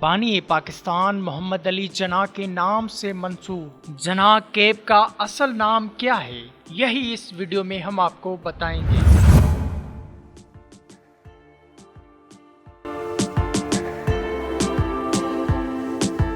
बानी पाकिस्तान मोहम्मद अली जना के नाम से मंसूब जना केप का असल नाम क्या है, यही इस वीडियो में हम आपको बताएंगे।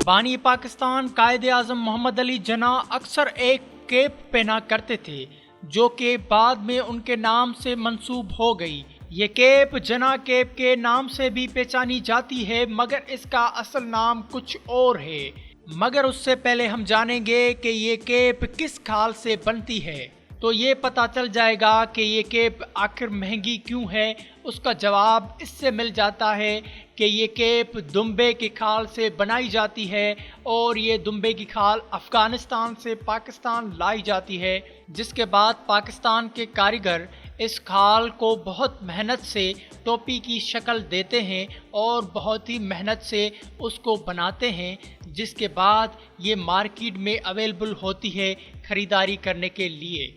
बानी पाकिस्तान कायदे आज़म मोहम्मद अली जना अक्सर एक केप पहना करते थे जो कि बाद में उनके नाम से मंसूब हो गई। ये केप जना केप के नाम से भी पहचानी जाती है, मगर इसका असल नाम कुछ और है। मगर उससे पहले हम जानेंगे कि ये केप किस खाल से बनती है, तो ये पता चल जाएगा कि ये केप आखिर महंगी क्यों है। उसका जवाब इससे मिल जाता है कि ये केप दुम्बे की खाल से बनाई जाती है और ये दुम्बे की खाल अफ़गानिस्तान से पाकिस्तान लाई जाती है, जिसके बाद पाकिस्तान के कारीगर इस खाल को बहुत मेहनत से टोपी की शक्ल देते हैं और बहुत ही मेहनत से उसको बनाते हैं, जिसके बाद ये मार्केट में अवेलेबल होती है ख़रीदारी करने के लिए।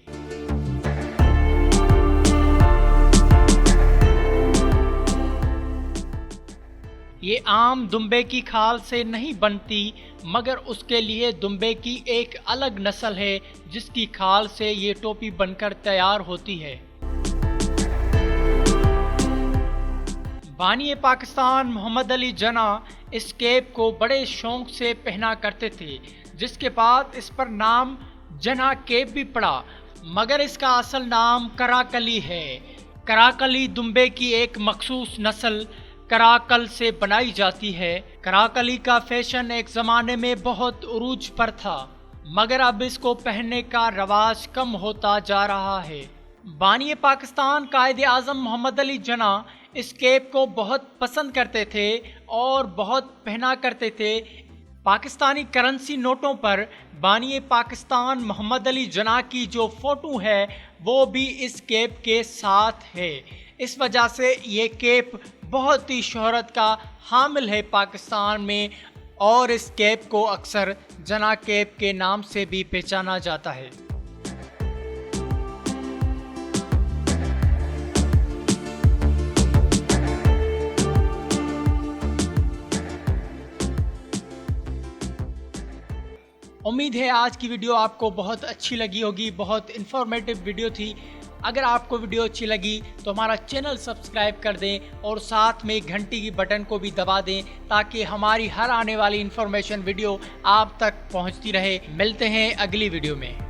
ये आम दुम्बे की खाल से नहीं बनती, मगर उसके लिए दुम्बे की एक अलग नस्ल है जिसकी खाल से ये टोपी बनकर तैयार होती है। बानी पाकिस्तान मोहम्मद अली जना इस केप को बड़े शौक से पहना करते थे, जिसके बाद इस पर नाम जना केप भी पड़ा, मगर इसका असल नाम कराकली है। कराकली दुम्बे की एक मखसूस नस्ल कराकल से बनाई जाती है। कराकली का फैशन एक ज़माने में बहुत उरूज पर था, मगर अब इसको पहनने का रवाज कम होता जा रहा है। बानी पाकिस्तान कायदे आज़म मोहम्मद अली जना इस केप को बहुत पसंद करते थे और बहुत पहना करते थे। पाकिस्तानी करेंसी नोटों पर बानी पाकिस्तान मोहम्मद अली जना की जो फ़ोटो है वो भी इस केप के साथ है। इस वजह से ये केप बहुत ही शोहरत का हामिल है पाकिस्तान में, और इस केप को अक्सर जना केप के नाम से भी पहचाना जाता है। उम्मीद है आज की वीडियो आपको बहुत अच्छी लगी होगी, बहुत इन्फॉर्मेटिव वीडियो थी। अगर आपको वीडियो अच्छी लगी तो हमारा चैनल सब्सक्राइब कर दें और साथ में घंटी की बटन को भी दबा दें, ताकि हमारी हर आने वाली इन्फॉर्मेशन वीडियो आप तक पहुंचती रहे। मिलते हैं अगली वीडियो में।